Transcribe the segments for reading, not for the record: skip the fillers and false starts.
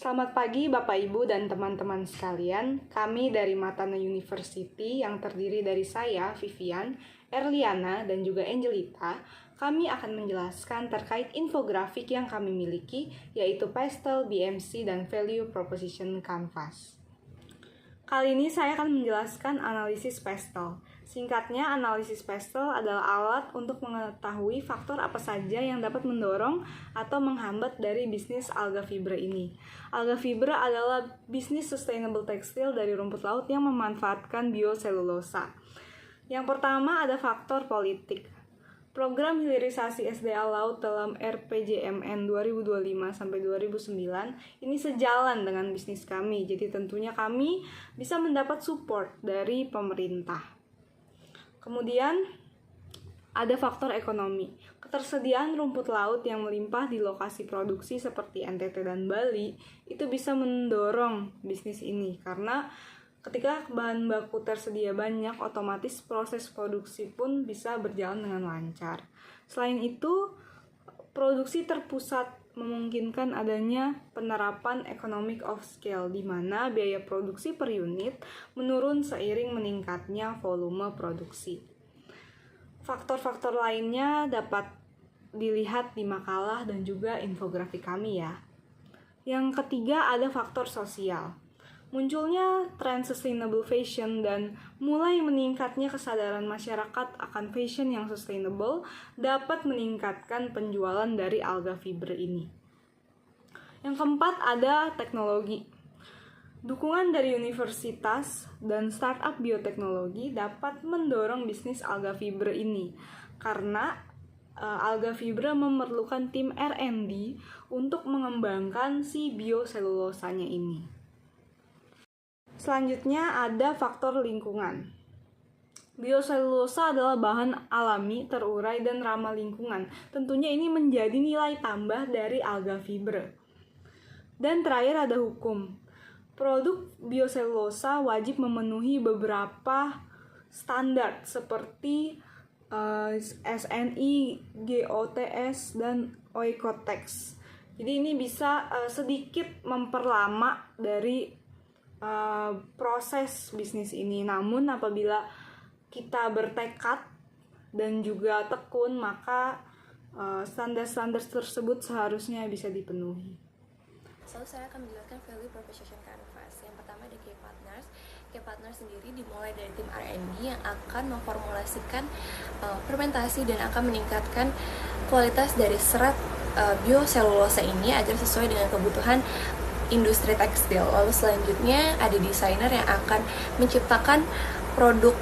Selamat pagi Bapak Ibu dan teman-teman sekalian. Kami dari Matana University yang terdiri dari saya, Vivian, Erliana, dan juga Angelita. Kami akan menjelaskan terkait infografik yang kami miliki, yaitu Pastel, BMC, dan Value Proposition Canvas. Kali ini saya akan menjelaskan analisis Pastel. Singkatnya, analisis Pastel adalah alat untuk mengetahui faktor apa saja yang dapat mendorong atau menghambat dari bisnis alga fibra ini. Alga fibra adalah bisnis sustainable tekstil dari rumput laut yang memanfaatkan bioselulosa. Yang pertama ada faktor politik. Program hilirisasi SDA Laut dalam RPJMN 2025-2009 ini sejalan dengan bisnis kami, jadi tentunya kami bisa mendapat support dari pemerintah. Kemudian ada faktor ekonomi. Ketersediaan rumput laut yang melimpah di lokasi produksi seperti NTT dan Bali itu bisa mendorong bisnis ini karena ketika bahan baku tersedia banyak, otomatis proses produksi pun bisa berjalan dengan lancar. Selain itu, produksi terpusat memungkinkan adanya penerapan economic of scale, di mana biaya produksi per unit menurun seiring meningkatnya volume produksi. Faktor-faktor lainnya dapat dilihat di makalah dan juga infografik kami ya. Yang ketiga ada faktor sosial. Munculnya tren sustainable fashion dan mulai meningkatnya kesadaran masyarakat akan fashion yang sustainable dapat meningkatkan penjualan dari alga fiber ini. Yang keempat ada teknologi. Dukungan dari universitas dan startup bioteknologi dapat mendorong bisnis alga fiber ini karena alga fiber memerlukan tim R&D untuk mengembangkan si bioselulosanya ini. Selanjutnya ada faktor lingkungan. Bioselulosa adalah bahan alami, terurai, dan ramah lingkungan. Tentunya ini menjadi nilai tambah dari alga fiber. Dan terakhir ada hukum. Produk bioselulosa wajib memenuhi beberapa standar seperti SNI, GOTS, dan Oikotex. Jadi ini bisa sedikit memperlama dari proses bisnis ini. Namun apabila kita bertekad dan juga tekun, maka standar-standar tersebut seharusnya bisa dipenuhi. So, saya akan menjelaskan Value Proposition Canvas. Yang pertama ada Key Partners. Key Partners sendiri dimulai dari tim R&D yang akan memformulasikan fermentasi dan akan meningkatkan kualitas dari serat bioselulosa ini agar sesuai dengan kebutuhan industri tekstil. Lalu selanjutnya ada desainer yang akan menciptakan produk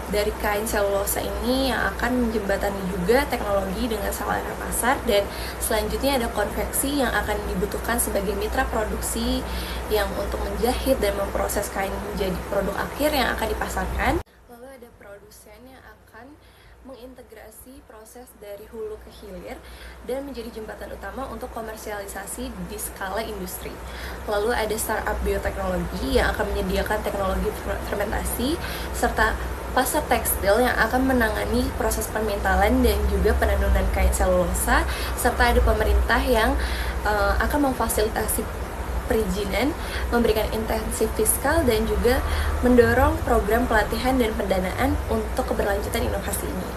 dari kain selulosa ini yang akan menjembatani juga teknologi dengan selera pasar. Dan selanjutnya ada konveksi yang akan dibutuhkan sebagai mitra produksi yang untuk menjahit dan memproses kain menjadi produk akhir yang akan dipasarkan. Lalu ada produsen yang akan mengintegrasi proses dari hulu ke hilir dan menjadi jembatan utama untuk komersialisasi di skala industri. Lalu ada startup bioteknologi yang akan menyediakan teknologi fermentasi serta pasar tekstil yang akan menangani proses permintalan dan juga penenunan kain selulosa, serta ada pemerintah yang akan memfasilitasi perizinan, memberikan intensif fiskal, dan juga mendorong program pelatihan dan pendanaan untuk keberlanjutan inovasi ini.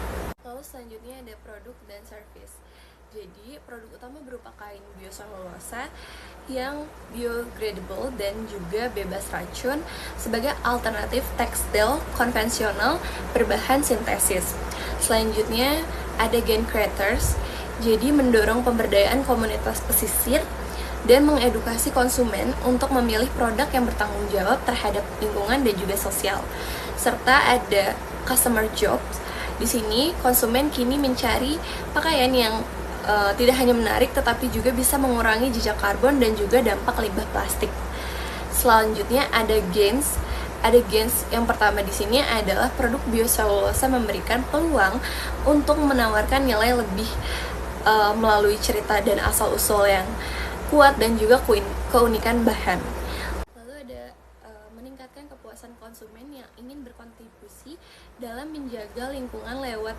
Lalu selanjutnya ada produk dan service. Jadi produk utama berupa kain bioselulosa yang biodegradable dan juga bebas racun sebagai alternatif tekstil konvensional berbahan sintesis. Selanjutnya ada gain creators, jadi mendorong pemberdayaan komunitas pesisir dan mengedukasi konsumen untuk memilih produk yang bertanggung jawab terhadap lingkungan dan juga sosial. Serta ada customer jobs. Di sini konsumen kini mencari pakaian yang tidak hanya menarik tetapi juga bisa mengurangi jejak karbon dan juga dampak limbah plastik. Selanjutnya ada gains. Ada gains yang pertama di sini adalah produk bioselulosa memberikan peluang untuk menawarkan nilai lebih melalui cerita dan asal-usul yang kuat dan juga keunikan bahan. Lalu ada meningkatkan kepuasan konsumen yang ingin berkontribusi dalam menjaga lingkungan lewat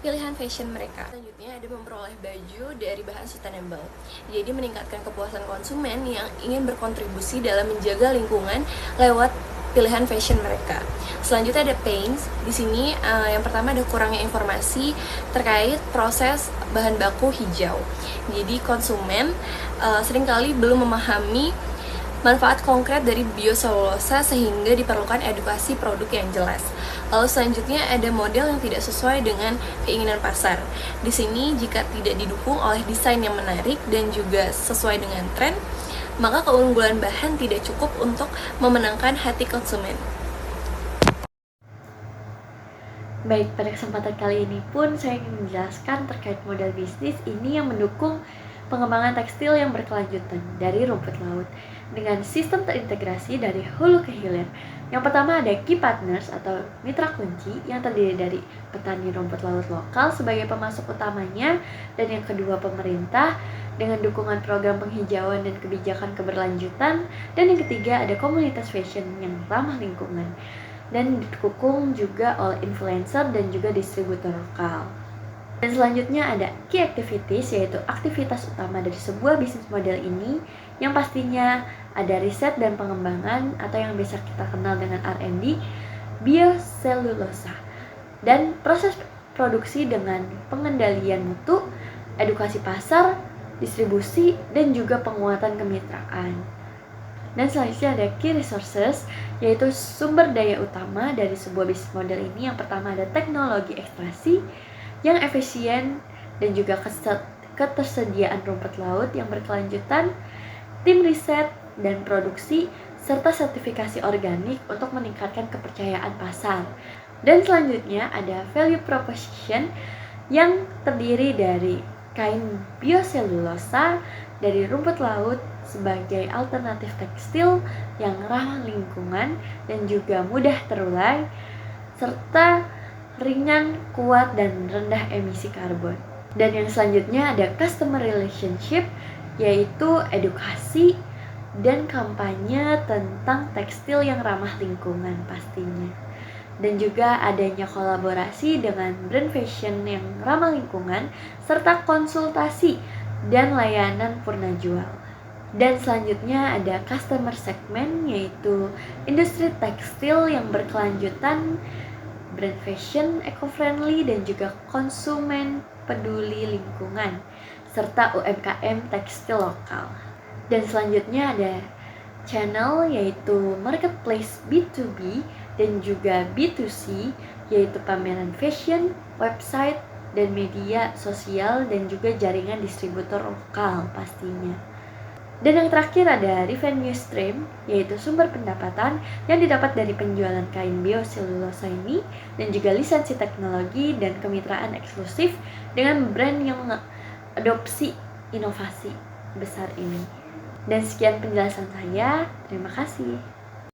pilihan fashion mereka. Selanjutnya ada memperoleh baju dari bahan sustainable. Jadi meningkatkan kepuasan konsumen yang ingin berkontribusi dalam menjaga lingkungan lewat pilihan fashion mereka. Selanjutnya ada pains. Di sini yang pertama ada kurangnya informasi terkait proses bahan baku hijau. Jadi konsumen seringkali belum memahami manfaat konkret dari bioselulosa sehingga diperlukan edukasi produk yang jelas. Lalu selanjutnya ada model yang tidak sesuai dengan keinginan pasar. Di sini jika tidak didukung oleh desain yang menarik dan juga sesuai dengan tren, maka keunggulan bahan tidak cukup untuk memenangkan hati konsumen. Baik, pada kesempatan kali ini pun saya ingin menjelaskan terkait model bisnis ini yang mendukung pengembangan tekstil yang berkelanjutan dari rumput laut dengan sistem terintegrasi dari hulu ke hilir. Yang pertama ada key partners atau mitra kunci yang terdiri dari petani rumput laut lokal sebagai pemasok utamanya, dan yang kedua pemerintah dengan dukungan program penghijauan dan kebijakan keberlanjutan, dan yang ketiga ada komunitas fashion yang ramah lingkungan dan didukung juga oleh influencer dan juga distributor lokal. Dan selanjutnya ada key activities, yaitu aktivitas utama dari sebuah bisnis model ini yang pastinya ada riset dan pengembangan atau yang biasa kita kenal dengan R&D, bioselulosa, dan proses produksi dengan pengendalian mutu, edukasi pasar, distribusi, dan juga penguatan kemitraan. Dan selanjutnya ada key resources, yaitu sumber daya utama dari sebuah bisnis model ini. Yang pertama ada teknologi ekstraksi yang efisien dan juga ketersediaan rumput laut yang berkelanjutan, tim riset dan produksi, serta sertifikasi organik untuk meningkatkan kepercayaan pasar. Dan selanjutnya ada value proposition yang terdiri dari kain bioselulosa dari rumput laut sebagai alternatif tekstil yang ramah lingkungan dan juga mudah terurai, serta ringan, kuat, dan rendah emisi karbon. Dan yang selanjutnya ada customer relationship, yaitu edukasi dan kampanye tentang tekstil yang ramah lingkungan pastinya. Dan juga adanya kolaborasi dengan brand fashion yang ramah lingkungan, serta konsultasi dan layanan purna jual. Dan selanjutnya ada customer segment, yaitu industri tekstil yang berkelanjutan, brand fashion eco-friendly, dan juga konsumen peduli lingkungan, serta UMKM tekstil lokal. Dan selanjutnya ada channel, yaitu marketplace B2B dan juga B2C, yaitu pameran fashion, website, dan media sosial, dan juga jaringan distributor lokal pastinya. Dan yang terakhir ada revenue stream, yaitu sumber pendapatan yang didapat dari penjualan kain bioselulosa ini, dan juga lisensi teknologi dan kemitraan eksklusif dengan brand yang mengadopsi inovasi besar ini. Dan sekian penjelasan saya, terima kasih.